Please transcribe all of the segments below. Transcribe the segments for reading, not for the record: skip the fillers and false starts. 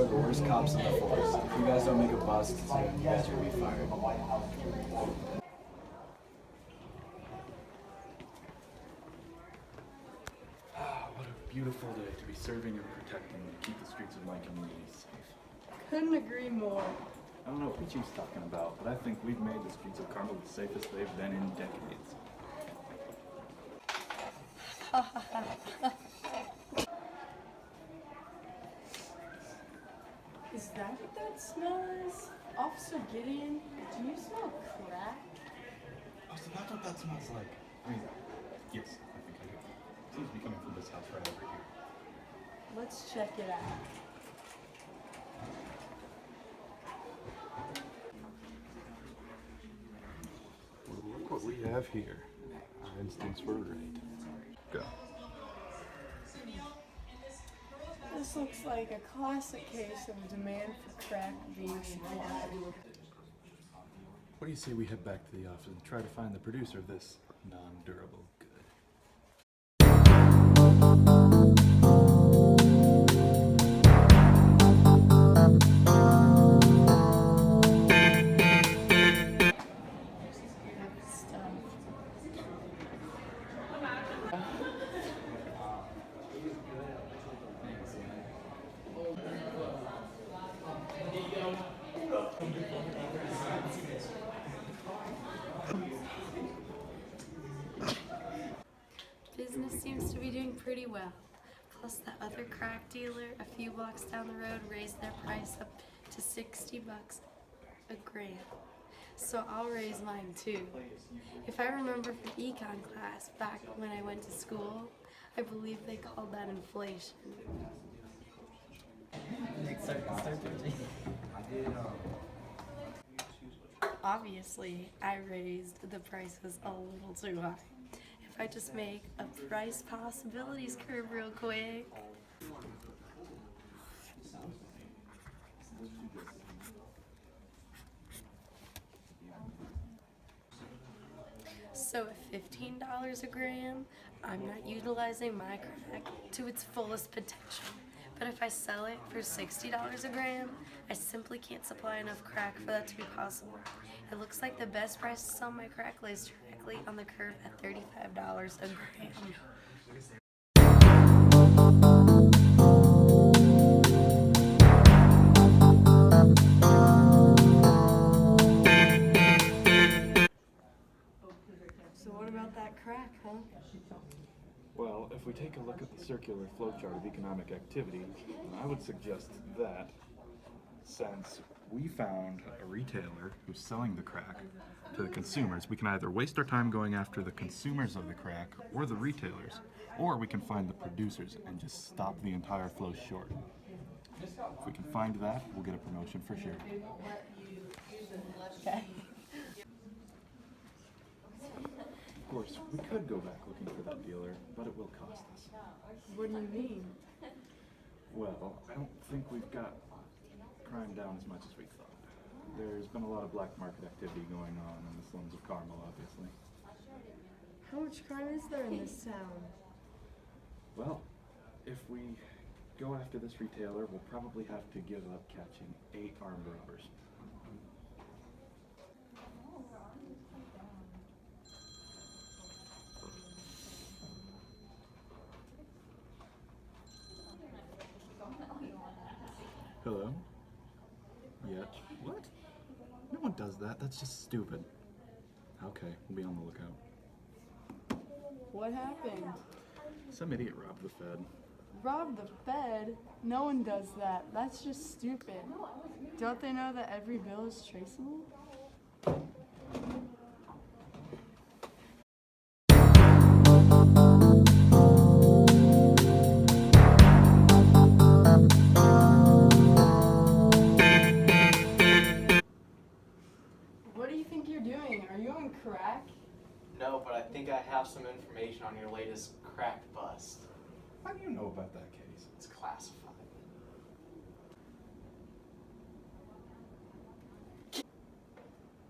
are the worst cops in the force. If you guys don't make a bust, you guys will be fired. Ah, what a beautiful day to be serving and protecting and keep the streets of my community safe. Couldn't agree more. I don't know what Peachy's talking about, but I think we've made the streets of Carmel the safest they've been in decades. Is that what that smell is? Officer Gideon, do you smell crack? Oh, so that's what that smells like. I mean, yes, I think I do. Seems to be coming from this house right over here. Let's check it out. Well, look what we have here. Our instincts were right. Go. This looks like a classic case of demand for crack being supplied. What do you say we head back to the office and try to find the producer of this non-durable good? Business seems to be doing pretty well. Plus that other crack dealer a few blocks down the road raised their price up to $60 a gram. So I'll raise mine too. If I remember from Econ class back when I went to school, I believe they called that inflation. Obviously, I raised the prices a little too high. If I just make a price possibilities curve real quick. So at $15 a gram, I'm not utilizing my crack to its fullest potential. But if I sell it for $60 a gram, I simply can't supply enough crack for that to be possible. It looks like the best price to sell my crack lays directly on the curve at $35 a gram. So what about that crack, huh? Well, if we take a look at the circular flowchart of economic activity, I would suggest that since we found a retailer who's selling the crack to the consumers, we can either waste our time going after the consumers of the crack or the retailers, or we can find the producers and just stop the entire flow short. If we can find that, we'll get a promotion for sure. Okay. Of course, we could go back looking for that dealer, but it will cost us. What do you mean? Well, I don't think we've got crime down as much as we thought. There's been a lot of black market activity going on in the slums of Carmel, obviously. How much crime is there in this town? Well, if we go after this retailer, we'll probably have to give up catching 8 armed robbers. Hello? Yet? What? No one does that. That's just stupid. Okay, we'll be on the lookout. What happened? Some idiot robbed the Fed. Rob the Fed? No one does that. That's just stupid. Don't they know that every bill is traceable? What do you think you're doing? Are you on crack? No, but I think I have some information on your latest crack bust. How do you know about that case? It's classified.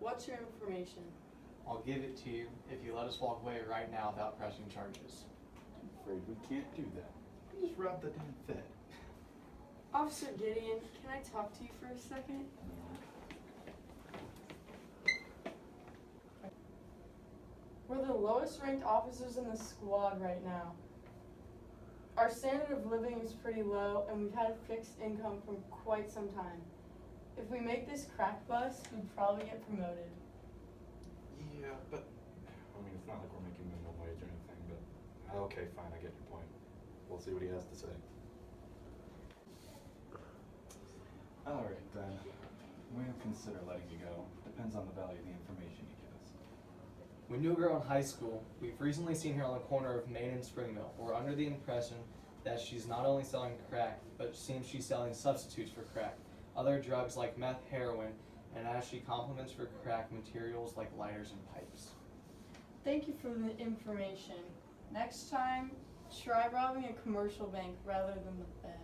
What's your information? I'll give it to you if you let us walk away right now without pressing charges. I'm afraid we can't do that. We just robbed the damn Fed. Officer Gideon, can I talk to you for a second? We're the lowest ranked officers in the squad right now. Our standard of living is pretty low and we've had a fixed income for quite some time. If we make this crack bust, we'd probably get promoted. Yeah, but I mean, it's not like we're making minimum wage or anything, but okay, fine, I get your point. We'll see what he has to say. Alright then, we'll consider letting you go. Depends on the value of the information you give us. We knew a girl in high school. We've recently seen her on the corner of Main and Springmill. We're under the impression that she's not only selling crack, but it seems she's selling substitutes for crack, other drugs like meth, heroin, and as she complements for crack, materials like lighters and pipes. Thank you for the information. Next time, try robbing a commercial bank rather than the Fed.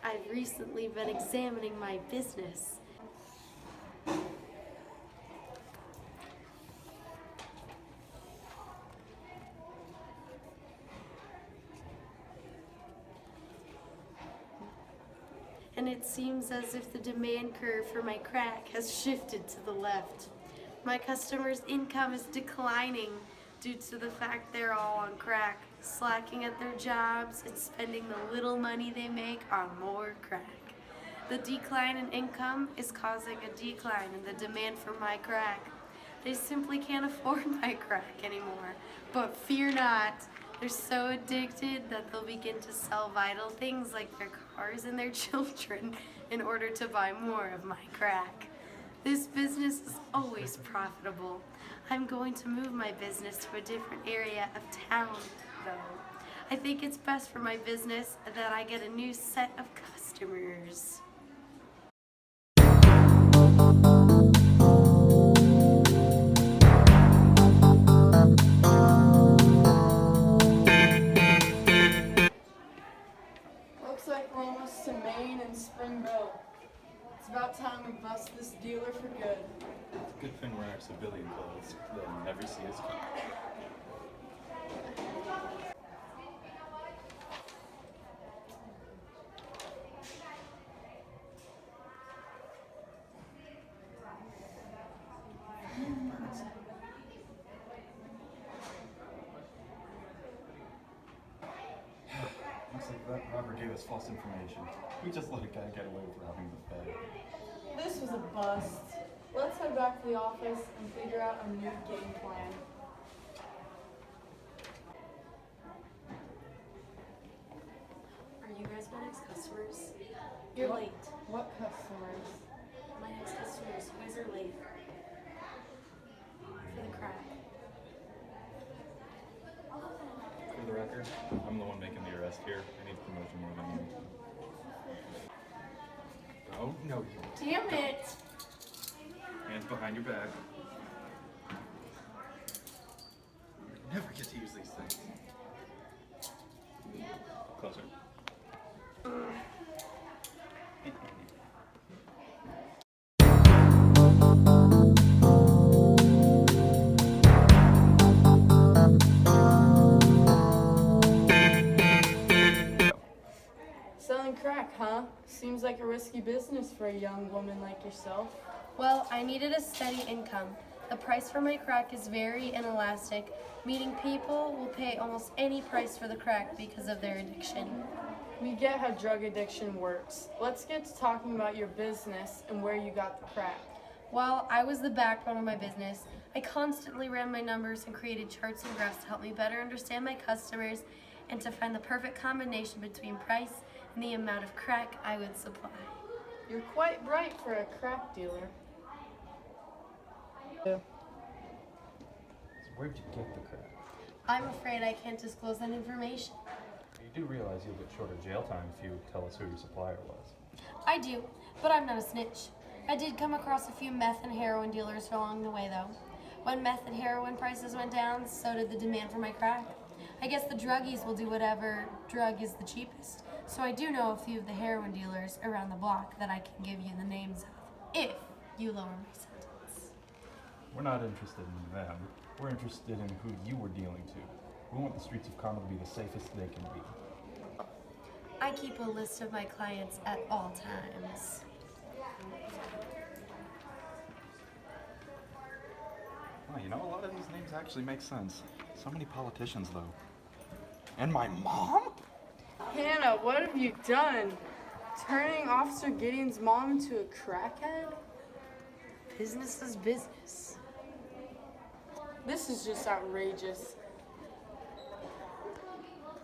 I've recently been examining my business. And it seems as if the demand curve for my crack has shifted to the left. My customers' income is declining due to the fact they're all on crack, slacking at their jobs and spending the little money they make on more crack. The decline in income is causing a decline in the demand for my crack. They simply can't afford my crack anymore. But fear not, they're so addicted that they'll begin to sell vital things like their cars and their children in order to buy more of my crack. This business is always profitable. I'm going to move my business to a different area of town, though. I think it's best for my business that I get a new set of customers. Looks like we're almost to Maine and Springville. It's about time we bust this dealer for good. It's a good thing we're in our civilian clothes. They'll never see us coming. Looks like that robber gave us false information. We just let a guy get away with robbing the Fed. This was a bust. Let's head back to the office and figure out a new game plan. Are you guys my next customers? You're late. What customers? My next customers, you guys are late. For the crack. For the record, I'm the one making the arrest here. I need promotion more than you. Oh, no, you Damn it! hands behind your back. You never get to use these things. Closer. Selling crack, huh? Seems like a risky business for a young woman like yourself. Well, I needed a steady income. The price for my crack is very inelastic, meaning people will pay almost any price for the crack because of their addiction. We get how drug addiction works. Let's get to talking about your business and where you got the crack. While I was the backbone of my business, I constantly ran my numbers and created charts and graphs to help me better understand my customers and to find the perfect combination between price and the amount of crack I would supply. You're quite bright for a crack dealer. So where'd you get the crack? I'm afraid I can't disclose that information. You do realize you'll get shorter jail time if you tell us who your supplier was. I do, but I'm not a snitch. I did come across a few meth and heroin dealers along the way, though. When meth and heroin prices went down, so did the demand for my crack. I guess the druggies will do whatever drug is the cheapest. So I do know a few of the heroin dealers around the block that I can give you the names of, if you lower my sentence. We're not interested in them. We're interested in who you were dealing to. We want the streets of Carmel to be the safest they can be. I keep a list of my clients at all times. Well, you know, a lot of these names actually make sense. So many politicians, though. And my mom? Hannah, what have you done? Turning Officer Gideon's mom into a crackhead? Business is business. This is just outrageous.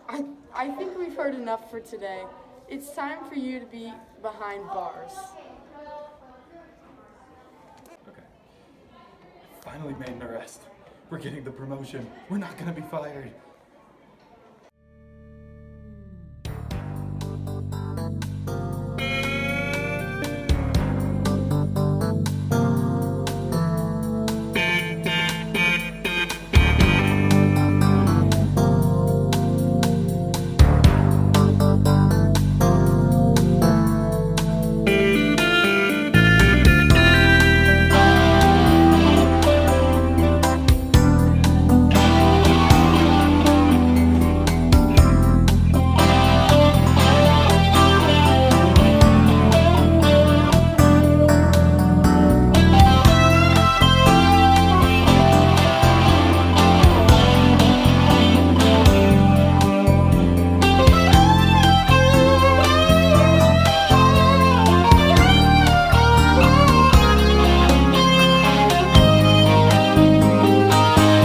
I think we've heard enough for today. It's time for you to be behind bars. Okay. Finally made an arrest. We're getting the promotion. We're not gonna be fired.